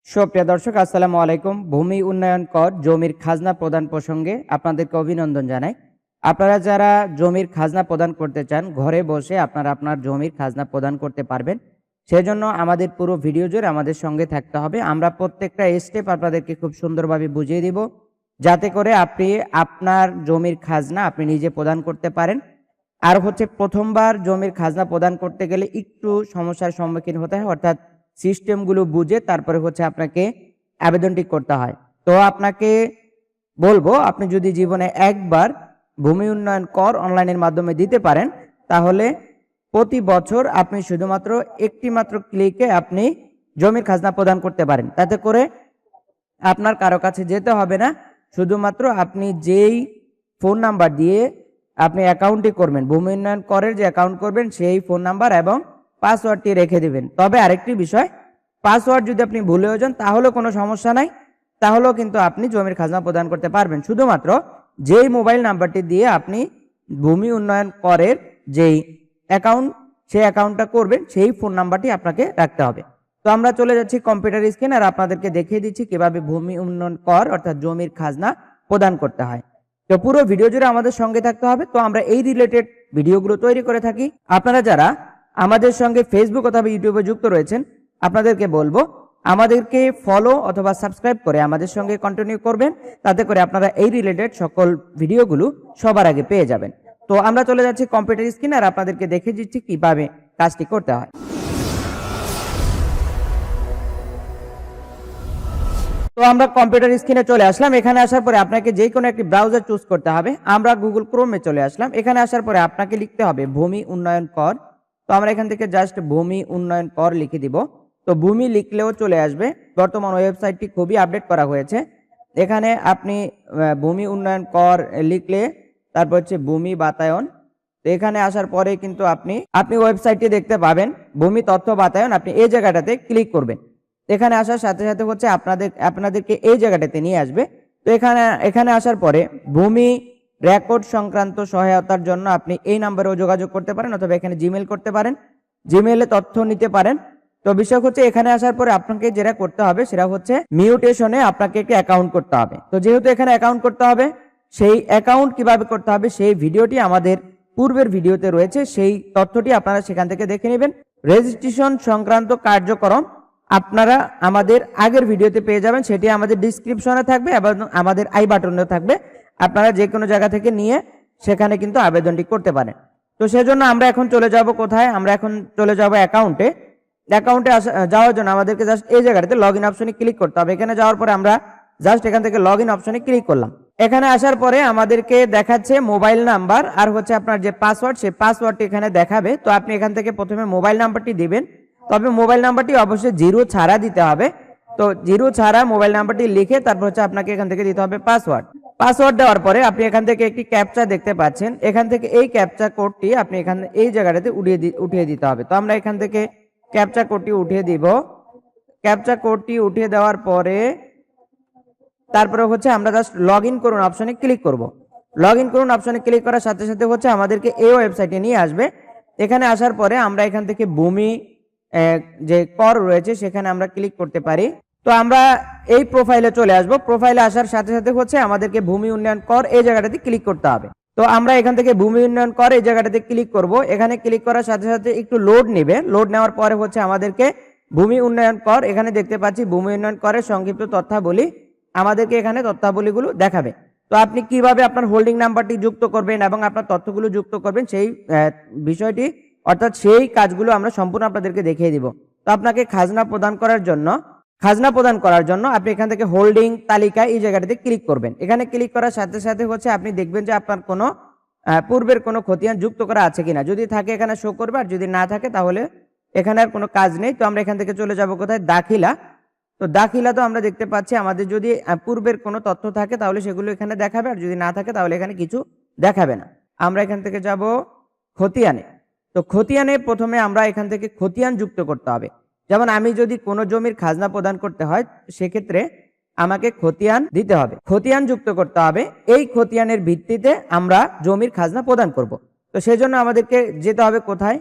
সুপ্রিয় দর্শক, আসসালামু আলাইকুম। ভূমি উন্নয়ন কর জমির খাজনা প্রদান প্রসঙ্গে আপনাদেরকে অভিনন্দন জানাই। আপনারা যারা জমির খাজনা প্রদান করতে চান, ঘরে বসে আপনারা আপনার জমির খাজনা প্রদান করতে পারবেন। সেজন্য আমাদের পুরো ভিডিও জুড়ে আমাদের সঙ্গে থাকতে হবে। আমরা প্রত্যেকটা স্টেপ আপনাদেরকে খুব সুন্দরভাবে বুঝিয়ে দিব, যাতে করে আপনি আপনার জমির খাজনা আপনি নিজে প্রদান করতে পারেন। আর প্রথমবার জমির খাজনা প্রদান করতে গেলে একটু সমস্যার সম্মুখীন হতে হয়, অর্থাৎ সিস্টেমগুলো বুঝে তারপরে আপনাকে আবেদনটি করতে হয়। তো আপনাকে বলবো, আপনি যদি জীবনে একবার ভূমি উন্নয়ন কর অনলাইনের মাধ্যমে দিতে পারেন, তাহলে প্রতি বছর আপনি শুধুমাত্র একটি মাত্র ক্লিকে আপনি জমির খাজনা প্রদান করতে পারেন। তাতে করে আপনার কারো কাছে যেতে হবে না। শুধুমাত্র আপনি যেই ফোন নাম্বার দিয়ে আপনি অ্যাকাউন্টটি করবেন, ভূমি উন্নয়ন করের যে অ্যাকাউন্ট করবেন, সেই ফোন নাম্বার এবং পাসওয়ার্ডটি রেখে দিবেন। তবে আরেকটি বিষয়, পাসওয়ার্ড যদি আপনি ভুলেও যান তাহলেও কোনো সমস্যা নাই, তাহলেও কিন্তু আপনি জমির খাজনা প্রদান করতে পারবেন। শুধুমাত্র যেই মোবাইল নাম্বারটি দিয়ে আপনি ভূমি উন্নয়ন করের যেই অ্যাকাউন্ট, সেই অ্যাকাউন্টটা করবেন, সেই ফোন নাম্বারটি আপনাকে রাখতে হবে। তো আমরা চলে যাচ্ছি কম্পিউটার স্ক্রিন, আর আপনাদেরকে দেখিয়ে দিচ্ছি কিভাবে ভূমি উন্নয়ন কর অর্থাৎ জমির খাজনা প্রদান করতে হয়। তো পুরো ভিডিও জুড়ে আমাদের সঙ্গে থাকতে হবে। তো আমরা এই রিলেটেড ভিডিওগুলো তৈরি করে থাকি। আপনারা যারা আমাদের সঙ্গে ফেসবুক অথবা ইউটিউবে যুক্ত রয়েছেন, আপনাদেরকে বলবো আমাদেরকে ফলো অথবা সাবস্ক্রাইব করে আমাদের সঙ্গে কন্টিনিউ করবেন। তাতে করে আপনারা এই রিলেটেড সকল ভিডিওগুলো সবার আগে পেয়ে যাবেন। তো আমরা চলে যাচ্ছি কম্পিউটার স্ক্রিন, আর আপনাদেরকে দেখে দিচ্ছি কিভাবে কাজটি করতে হয়। তো আমরা কম্পিউটার স্ক্রিনে চলে আসলাম। এখানে আসার পরে আপনাকে যে কোনো একটি ব্রাউজার চুজ করতে হবে। আমরা গুগল ক্রোমে চলে আসলাম। এখানে আসার পরে আপনাকে লিখতে হবে ভূমি উন্নয়ন কর। তো আমরা এখান থেকে জাস্ট ভূমি উন্নয়ন কর লিখে দিব। তো ভূমি লিখলেও চলে আসবে। বর্তমান ওয়েবসাইটটি খুবই আপডেট করা হয়েছে। এখানে আপনি ভূমি উন্নয়ন কর লিখলে তারপর ভূমি বাতায়ন। তো এখানে আসার পরে কিন্তু আপনি ওয়েবসাইটটি দেখতে পাবেন, ভূমি তথ্য বাতায়ন। আপনি এই জায়গাটাতে ক্লিক করবেন। এখানে আসার সাথে সাথে আপনাদেরকে এই জায়গাটাতে নিয়ে আসবে। তো এখানে আসার পরে ভূমি রেকর্ড সংক্রান্ত সহায়তার জন্য আপনি এই নাম্বারেও যোগাযোগ করতে পারেন, অথবা এখানে জিমেল করতে পারেন, জিমেলে তথ্য নিতে পারেন। তো বিষয় এখানে আসার পরে আপনাকে যেটা করতে হবে সেটা মিউটেশনে আপনাকে একটি অ্যাকাউন্ট করতে হবে। তো যেহেতু এখানে অ্যাকাউন্ট করতে হবে, সেই অ্যাকাউন্ট কিভাবে করতে হবে সেই ভিডিওটি আমাদের পূর্বের ভিডিওতে রয়েছে, সেই তথ্যটি আপনারা সেখান থেকে দেখে নেবেন। রেজিস্ট্রেশন সংক্রান্ত কার্যক্রম আপনারা আমাদের আগের ভিডিওতে পেয়ে যাবেন, সেটি আমাদের ডিসক্রিপশনে থাকবে এবং আমাদের আই বাটনেও থাকবে। আপনারা যে কোনো জায়গা থেকে নিয়ে সেখানে কিন্তু আবেদনটি করতে পারেন। তো সেজন্য আমরা এখন চলে যাব কোথায়? আমরা এখন চলে যাব অ্যাকাউন্টে। যাওয়ার জন্য আমাদেরকে জাস্ট এই জায়গাটাতে লগ ইন অপশনে ক্লিক করতে হবে। এখানে যাওয়ার পরে আমরা জাস্ট এখান থেকে লগ ইন অপশনে ক্লিক করলাম। এখানে আসার পরে আমাদেরকে দেখাচ্ছে মোবাইল নাম্বার আর আপনার যে পাসওয়ার্ড, সেই পাসওয়ার্ডটি এখানে দেখাবে। তো আপনি এখান থেকে প্রথমে মোবাইল নাম্বারটি দিবেন, তবে মোবাইল নাম্বারটি অবশ্যই 0 ছাড়া দিতে হবে। তো 0 ছাড়া মোবাইল নাম্বারটি লিখে তারপর আপনাকে এখান থেকে দিতে হবে পাসওয়ার্ড দেওয়ার পরে আপনি এখান থেকে একটি ক্যাপচা দেখতে পাচ্ছেন। এখান থেকে এই ক্যাপচা কোডটি আপনি এখানে এই জায়গাটাতে উঠিয়ে দিতে হবে। তো আমরা এখান থেকে ক্যাপচা কোডটি উঠিয়ে দিব। ক্যাপচা কোডটি উঠিয়ে দেওয়ার পরে তারপরে আমরা জাস্ট লগ ইন করুন অপশনে ক্লিক করব। লগ ইন করুন অপশনে ক্লিক করার সাথে সাথে আমাদেরকে এই ওয়েবসাইটে নিয়ে আসবে। এখানে আসার পরে আমরা এখান থেকে ভূমি যে কর রয়েছে সেখানে আমরা ক্লিক করতে পারি। তো আমরা এই প্রোফাইলে চলে আসব। প্রোফাইলে আসার সাথে সাথে আমাদেরকে ভূমি উন্নয়ন কর এই জায়গাটাতে ক্লিক করতে হবে। তো আমরা এখান থেকে ভূমি উন্নয়ন কর এই জায়গাটাতে ক্লিক করব। এখানে ক্লিক করার সাথে সাথে একটু লোড নেবে। লোড নেওয়ার পরে আমাদেরকে ভূমি উন্নয়ন কর, এখানে দেখতে পাচ্ছি ভূমি উন্নয়ন করের সংক্ষিপ্ত তথ্যাবলী, আমাদেরকে এখানে তথ্যাবলীগুলো দেখাবে। তো আপনি কিভাবে আপনার হোল্ডিং নাম্বারটি যুক্ত করবেন এবং আপনার তথ্যগুলো যুক্ত করবেন সেই বিষয়টি, অর্থাৎ সেই কাজগুলো আমরা সম্পূর্ণ আপনাদেরকে দেখিয়ে দিব। তো আপনাকে খাজনা প্রদান করার জন্য আপনি এখান থেকে হোল্ডিং তালিকা এই জায়গাটাতে ক্লিক করবেন। এখানে ক্লিক করার সাথে সাথে আপনি দেখবেন যে আপনার কোনো পূর্বের কোনো খতিয়ান যুক্ত করা আছে কিনা। যদি থাকে এখানে শো করবে, আর যদি না থাকে তাহলে এখানে আর কোনো কাজ নেই। তো আমরা এখান থেকে চলে যাব কোথায়? দাখিলা। তো দাখিলা তো আমরা দেখতে পাচ্ছি আমাদের যদি পূর্বের কোনো তথ্য থাকে তাহলে সেগুলো এখানে দেখাবে, আর যদি না থাকে তাহলে এখানে কিছু দেখাবে না। আমরা এখান থেকে যাব খতিয়ানে। তো খতিয়ানে প্রথমে আমরা এখান থেকে খতিয়ান যুক্ত করতে হবে। যেমন আমি যদি কোনো জমির খাজনা প্রদান করতে হয়, সেক্ষেত্রে আমাকে খতিয়ান দিতে হবে, খতিয়ান যুক্ত করতে হবে। এই খতিয়ানের ভিত্তিতে আমরা জমির খাজনা প্রদান করব। তো সেজন্য আমাদেরকে যেতে হবে কোথায়?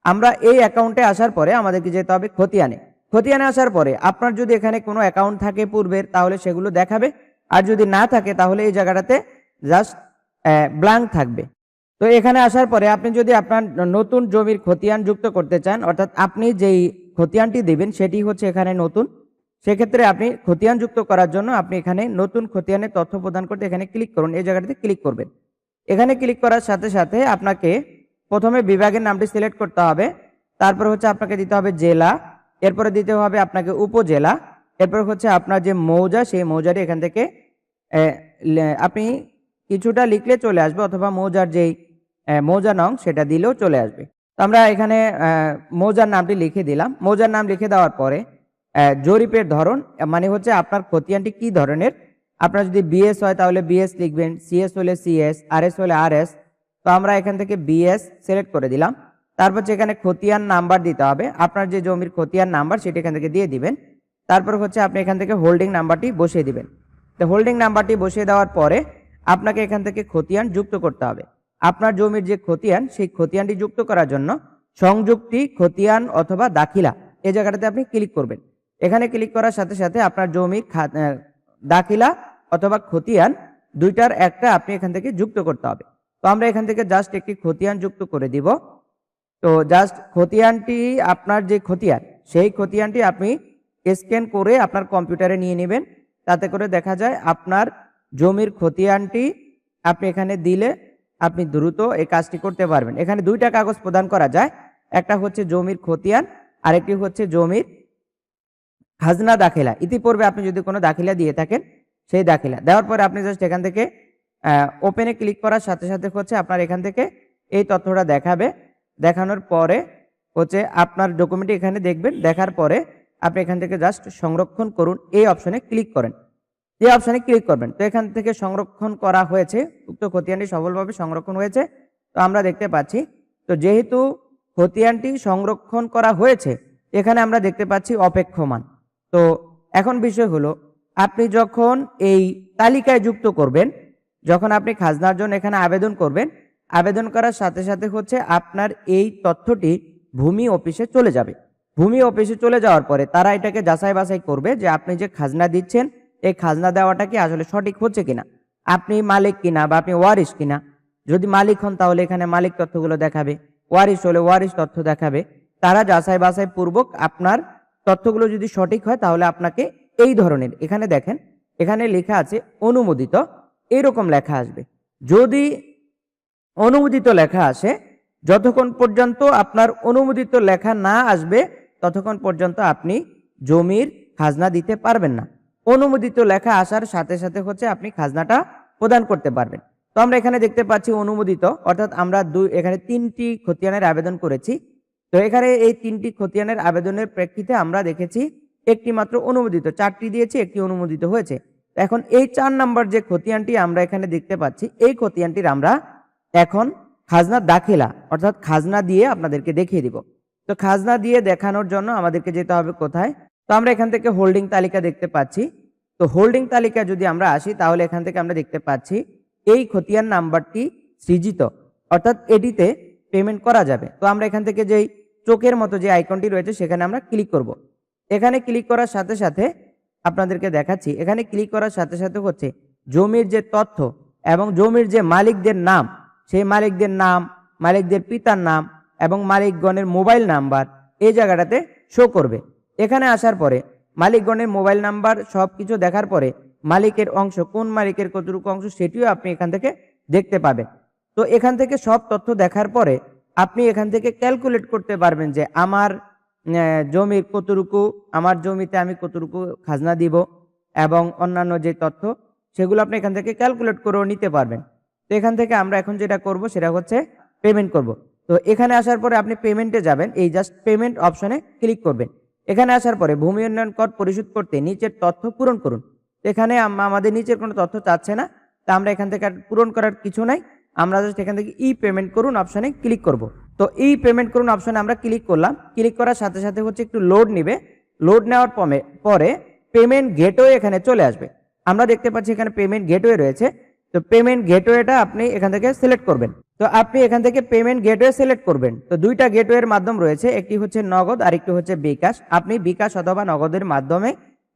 আমরা এই অ্যাকাউন্টে আসার পরে আমাদেরকে যেতে হবে খতিয়ানে। খতিয়ানে আসার পরে আপনার যদি এখানে কোনো অ্যাকাউন্ট থাকে পূর্বের তাহলে সেগুলো দেখাবে, আর যদি না থাকে তাহলে এই জায়গাটাতে জাস্ট ব্ল্যাঙ্ক থাকবে। তো এখানে আসার পরে আপনি যদি আপনার নতুন জমির খতিয়ান যুক্ত করতে চান, অর্থাৎ আপনি যেই খতিয়ানটি দিবেন সেটি হচ্ছে এখানে নতুন, সেক্ষেত্রে আপনি খতিয়ান যুক্ত করার জন্য আপনি এখানে নতুন খতিয়ানের তথ্য প্রদান করতে এখানে ক্লিক করুন, এই জায়গাটাতে ক্লিক করবেন। এখানে ক্লিক করার সাথে সাথে আপনাকে প্রথমে বিভাগের নামটি সিলেক্ট করতে হবে, তারপর হচ্ছে আপনাকে দিতে হবে জেলা, এরপরে দিতে হবে আপনাকে উপজেলা, এরপর হচ্ছে আপনার যে মৌজা সেই মৌজাটি এখান থেকে আপনি কিছুটা লিখলে চলে আসবে, অথবা মৌজার যেই মৌজা নং সেটা দিলেও চলে আসবে। তো আমরা এখানে মৌজার নামটি লিখে দিলাম। মৌজার নাম লিখে দেওয়ার পরে জরিপের ধরন মানে হচ্ছে আপনার খতিয়ানটি কি ধরনের, আপনার যদি বিএস হয় তাহলে বিএস লিখবেন, সিএস হলে সিএস, আরএস হলে আরএস। তো আমরা এখান থেকে বিএস সিলেক্ট করে দিলাম। তারপর যেখানে খতিয়ান নাম্বার দিতে হবে, আপনার যে জমির খতিয়ান নাম্বার সেটা এখান থেকে দিয়ে দিবেন। তারপর হচ্ছে আপনি এখান থেকে হোল্ডিং নাম্বারটি বসিয়ে দিবেন। তো হোল্ডিং নাম্বারটি বসিয়ে দেওয়ার পরে আপনাকে এখান থেকে খতিয়ান যুক্ত করতে হবে। আপনার জমির যে খতিয়ান সেই খতিয়ানটি যুক্ত করার জন্য সংযুক্তি খতিয়ান অথবা দাখিলা এই জায়গাটাতে আপনি ক্লিক করবেন। এখানে ক্লিক করার সাথে সাথে আপনার জমির দাখিলা অথবা খতিয়ান দুইটার একটা আপনি এখান থেকে যুক্ত করতে হবে। তো আমরা এখান থেকে জাস্ট একটি খতিয়ান যুক্ত করে দিব। তো জাস্ট খতিয়ানটি আপনার যে খতিয়ান সেই খতিয়ানটি আপনি স্ক্যান করে আপনার কম্পিউটারে নিয়ে নেবেন, তাতে করে দেখা যায় আপনার জমির খতিয়ানটি আপনি এখানে দিলে আপনি দ্রুত এই কাজটি করতে পারবেন। এখানে দুইটা কাগজ প্রদান করা যায়, একটা হচ্ছে জমির খতিয়ান, আরেকটি হচ্ছে জমির খাজনা দাখিলা। ইতিপূর্বে আপনি যদি কোনো দাখিলা দিয়ে থাকেন সেই দাখিলা দেওয়ার পরে আপনি জাস্ট এখান থেকে ওপেনে ক্লিক করার সাথে সাথে হচ্ছে আপনার এখান থেকে এই তথ্যটা দেখাবে। দেখানোর পরে হচ্ছে আপনার ডকুমেন্টটি এখানে দেখবেন, দেখার পরে আপনি এখান থেকে জাস্ট সংরক্ষণ করুন এই অপশনে ক্লিক করেন, এই অপশনে ক্লিক করবেন। তো এখান থেকে সংরক্ষণ করা হয়েছে, উক্ত খতিয়ানটি সফলভাবে সংরক্ষণ হয়েছে। তো আমরা দেখতে পাচ্ছি, তো যেহেতু খতিয়ানটি সংরক্ষণ করা হয়েছে এখানে আমরা দেখতে পাচ্ছি অপেক্ষমান। তো এখন বিষয় হলো আপনি যখন এই তালিকায় যুক্ত করবেন, যখন আপনি খাজনার জন্য এখানে আবেদন করবেন, আবেদন করার সাথে সাথে হচ্ছে আপনার এই তথ্যটি ভূমি অফিসে চলে যাবে। ভূমি অফিসে চলে যাওয়ার পরে তারা এটাকে যাচাই বাছাই করবে যে আপনি যে খাজনা দিচ্ছেন এই খাজনা দেওয়াটা কি আসলে সঠিক হচ্ছে কিনা, আপনি মালিক কিনা বা আপনি ওয়ারিশ কিনা। যদি মালিক হন তাহলে এখানে মালিক তথ্যগুলো দেখাবে, ওয়ারিশ হলে ওয়ারিশ তথ্য দেখাবে। তারা যাচাই বাছাই পূর্বক আপনার তথ্যগুলো যদি সঠিক হয় তাহলে আপনাকে এই ধরনের, এখানে দেখেন এখানে লেখা আছে অনুমোদিত, এরকম লেখা আসবে। যদি অনুমোদিত লেখা আসে, যতক্ষণ পর্যন্ত আপনার অনুমোদিত লেখা না আসবে ততক্ষণ পর্যন্ত আপনি জমির খাজনা দিতে পারবেন না। অনুমোদিত লেখা আসার সাথে সাথে হচ্ছে আপনি খাজনাটা প্রদান করতে পারবেন। তো আমরা এখানে দেখতে পাচ্ছি অনুমোদিত, অর্থাৎ আমরা এখানে 3টি খতিয়ানের আবেদন করেছি। তো এখানে এই 3টি খতিয়ানের আবেদনের প্রেক্ষিতে আমরা দেখেছি একটি মাত্র অনুমোদিত, 4টি দিয়েছি, একটি অনুমোদিত হয়েছে। এখন এই 4 নম্বর যে খতিয়ানটি আমরা এখানে দেখতে পাচ্ছি এই খতিয়ানটির আমরা এখন খাজনা দাখিলা অর্থাৎ খাজনা দিয়ে আপনাদেরকে দেখিয়ে দিব। তো খাজনা দিয়ে দেখানোর জন্য আমাদেরকে যেতে হবে কোথায়, তো আমরা এখান থেকে হোল্ডিং তালিকা দেখতে পাচ্ছি। তো হোল্ডিং তালিকা যদি আমরা আসি তাহলে এখান থেকে আমরা দেখতে পাচ্ছি এই খতিয়ান নাম্বারটি সৃজিত, অর্থাৎ এটিতে পেমেন্ট করা যাবে। তো আমরা এখান থেকে যেই চোখের মতো যে আইকনটি রয়েছে সেখানে আমরা ক্লিক করব। এখানে ক্লিক করার সাথে সাথে আপনাদেরকে দেখাচ্ছি, এখানে ক্লিক করার সাথে সাথে হচ্ছে জমির যে তথ্য এবং জমির যে মালিকদের নাম, সেই মালিকদের নাম, মালিকদের পিতার নাম এবং মালিকগণের মোবাইল নাম্বার এই জায়গাটাতে শো করবে। এখানে আসার পরে মালিকগণের মোবাইল নাম্বার সব কিছু দেখার পরে মালিকের অংশ, কোন মালিকের কতটুকু অংশ সেটিও আপনি এখান থেকে দেখতে পাবেন। তো এখান থেকে সব তথ্য দেখার পরে আপনি এখান থেকে ক্যালকুলেট করতে পারবেন যে আমার জমির কতটুকু, আমার জমিতে আমি কতটুকু খাজনা দিব এবং অন্যান্য যে তথ্য সেগুলো আপনি এখান থেকে ক্যালকুলেট করেও নিতে পারবেন। তো এখান থেকে আমরা এখন যেটা করব সেটা হচ্ছে পেমেন্ট করব। তো এখানে আসার পরে আপনি পেমেন্টে যাবেন, এই জাস্ট পেমেন্ট অপশনে ক্লিক করবেন। এখানে আসার পরে ভূমি উন্নয়ন কর পরিশোধ করতে নিচের তথ্য পূরণ করুন। এখানে আমাদের নিচের কোনো তথ্য চাচ্ছে না, তা আমরা এখান থেকে আর পূরণ করার কিছু নাই, আমরা জাস্ট এখান থেকে ই পেমেন্ট করুন অপশনে ক্লিক করব। তো ই পেমেন্ট করুন অপশনে আমরা ক্লিক করলাম। ক্লিক করার সাথে সাথে হচ্ছে একটু লোড নেবে, লোড নেওয়ার পরে পেমেন্ট গেটওয়ে এখানে চলে আসবে। আমরা দেখতে পাচ্ছি এখানে পেমেন্ট গেটওয়ে রয়েছে। তো পেমেন্ট গেটওয়েটা আপনি এখান থেকে সিলেক্ট করবেন। তো আপনি এখান থেকে পেমেন্ট গেটওয়ে সিলেক্ট করবেন। তো দুইটা গেটওয়ের মাধ্যম রয়েছে, একটি হচ্ছে নগদ আর একটি হচ্ছে বিকাশ। আপনি বিকাশ অথবা নগদের মাধ্যমে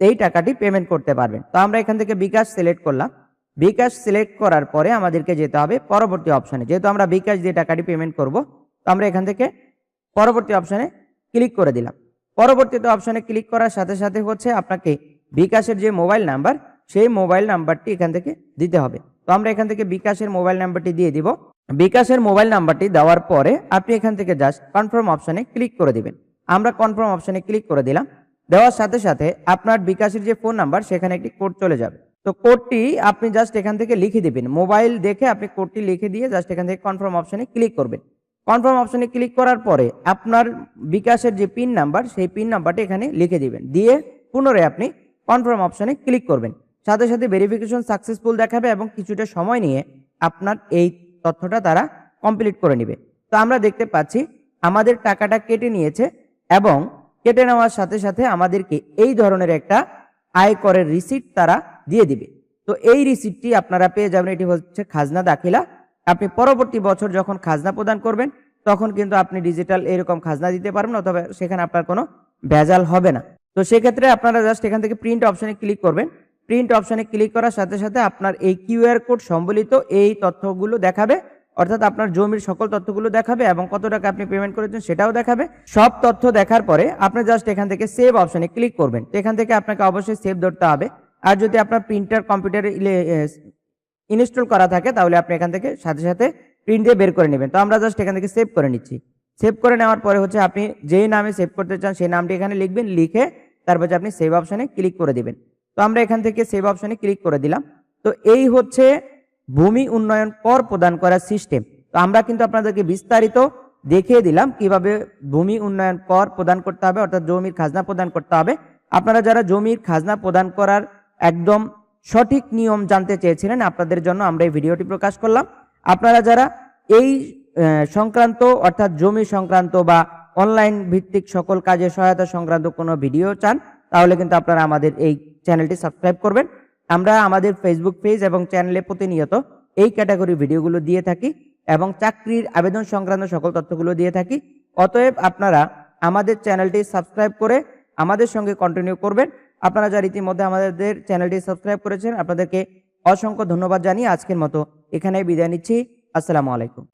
এই টাকাটি পেমেন্ট করতে পারবেন। তো আমরা এখান থেকে বিকাশ সিলেক্ট করলাম। বিকাশ সিলেক্ট করার পরে আমাদেরকে যেতে হবে পরবর্তী অপশনে। যেহেতু আমরা বিকাশ দিয়ে টাকাটি পেমেন্ট করব, তো আমরা এখান থেকে পরবর্তী অপশনে ক্লিক করে দিলাম। পরবর্তীতে অপশনে ক্লিক করার সাথে সাথে হচ্ছে আপনাকে বিকাশের যে মোবাইল নাম্বার, সেই মোবাইল নাম্বারটি এখান থেকে দিতে হবে। তো আমরা এখান থেকে বিকাশের মোবাইল নাম্বারটি দিয়ে দিব। বিকাশের মোবাইল নাম্বারটি দেওয়ার পরে আপনি এখান থেকে জাস্ট কনফার্ম অপশনে ক্লিক করে দিবেন। আমরা কনফার্ম অপশনে ক্লিক করে দিলাম। দেওয়ার সাথে সাথে আপনার বিকাশের যে ফোন নাম্বার, সেখানে একটি কোড চলে যাবে। তো কোডটি আপনি জাস্ট এখান থেকে লিখে দিবেন। মোবাইল দেখে আপনি কোডটি লিখে দিয়ে জাস্ট এখান থেকে কনফার্ম অপশনে ক্লিক করবেন। কনফার্ম অপশনে ক্লিক করার পরে আপনার বিকাশের যে পিন নাম্বার, সেই পিন নাম্বারটি এখানে লিখে দিবেন। দিয়ে পুনরায় আপনি কনফার্ম অপশনে ক্লিক করবেন। সাথে সাথে ভেরিফিকেশন সাকসেসফুল দেখাবে এবং কিছুটা সময় নিয়ে আপনার এই তথ্যটা তারা কমপ্লিট করে নেবে। তো আমরা দেখতে পাচ্ছি আমাদের টাকাটা কেটে নিয়েছে এবং কেটে নেওয়ার সাথে সাথে আমাদেরকে এই ধরনের একটা আয়করের রিসিট তারা দিয়ে দিবে। তো এই রিসিটটি আপনারা পেয়ে যাবেন। এটি হচ্ছে খাজনা দাখিলা। আপনি পরবর্তী বছর যখন খাজনা প্রদান করবেন, তখন কিন্তু আপনি ডিজিটাল এরকম খাজনা দিতে পারবেন, অথবা সেখানে আপনার কোনো ভেজাল হবে না। তো সেক্ষেত্রে আপনারা জাস্ট এখান থেকে প্রিন্ট অপশনে ক্লিক করবেন। প্রিন্ট অপশনে ক্লিক করার সাথে সাথে আপনার এই কিউআর কোড সম্বলিত এই তথ্যগুলো দেখাবে, অর্থাৎ আপনার জমির সকল তথ্যগুলো দেখাবে এবং কত টাকা আপনি পেমেন্ট করেছেন সেটাও দেখাবে। সব তথ্য দেখার পরে আপনি জাস্ট এখান থেকে সেভ অপশনে ক্লিক করবেন। তো এখান থেকে আপনাকে অবশ্যই সেভ ধরতে হবে। আর যদি আপনার প্রিন্টার কম্পিউটারে ইনস্টল করা থাকে, তাহলে আপনি এখান থেকে সাথে সাথে প্রিন্ট দিয়ে বের করে নেবেন। তো আমরা জাস্ট এখান থেকে সেভ করে নিচ্ছি। সেভ করে নেওয়ার পরে হচ্ছে আপনি যেই নামে সেভ করতে চান সেই নামটি এখানে লিখবেন। লিখে তারপর আপনি সেভ অপশনে ক্লিক করে দিবেন। তো আমরা এখান থেকে সেভ অপশনে ক্লিক করে দিলাম। তো এই হচ্ছে ভূমি উন্নয়ন কর প্রদান করার সিস্টেম। তো আমরা কিন্তু আপনাদেরকে বিস্তারিত দেখিয়ে দিলাম কিভাবে ভূমি উন্নয়ন কর প্রদান করতে হবে, অর্থাৎ জমির খাজনা প্রদান করতে হবে। আপনারা যারা জমির খাজনা প্রদান করার একদম সঠিক নিয়ম জানতে চেয়েছিলেন, আপনাদের জন্য আমরা এই ভিডিওটি প্রকাশ করলাম। আপনারা যারা এই সংক্রান্ত অর্থাৎ জমি সংক্রান্ত বা অনলাইন ভিত্তিক সকল কাজে সহায়তা সংক্রান্ত কোনো ভিডিও চান, তাহলে কিন্তু আপনারা আমাদের এই চ্যানেলটি সাবস্ক্রাইব করবেন। আমরা আমাদের ফেসবুক পেজ এবং চ্যানেলে প্রতিনিয়ত এই ক্যাটাগরি ভিডিওগুলো দিয়ে থাকি এবং চাকরির আবেদন সংক্রান্ত সকল তথ্যগুলো দিয়ে থাকি। অতএব আপনারা আমাদের চ্যানেলটি সাবস্ক্রাইব করে আমাদের সঙ্গে কন্টিনিউ করবেন। আপনারা যারা ইতিমধ্যে আমাদের চ্যানেলটি সাবস্ক্রাইব করেছেন, আপনাদেরকে অসংখ্য ধন্যবাদ জানিয়ে আজকের মতো এখানেই বিদায় নিচ্ছি। আসসালামু আলাইকুম।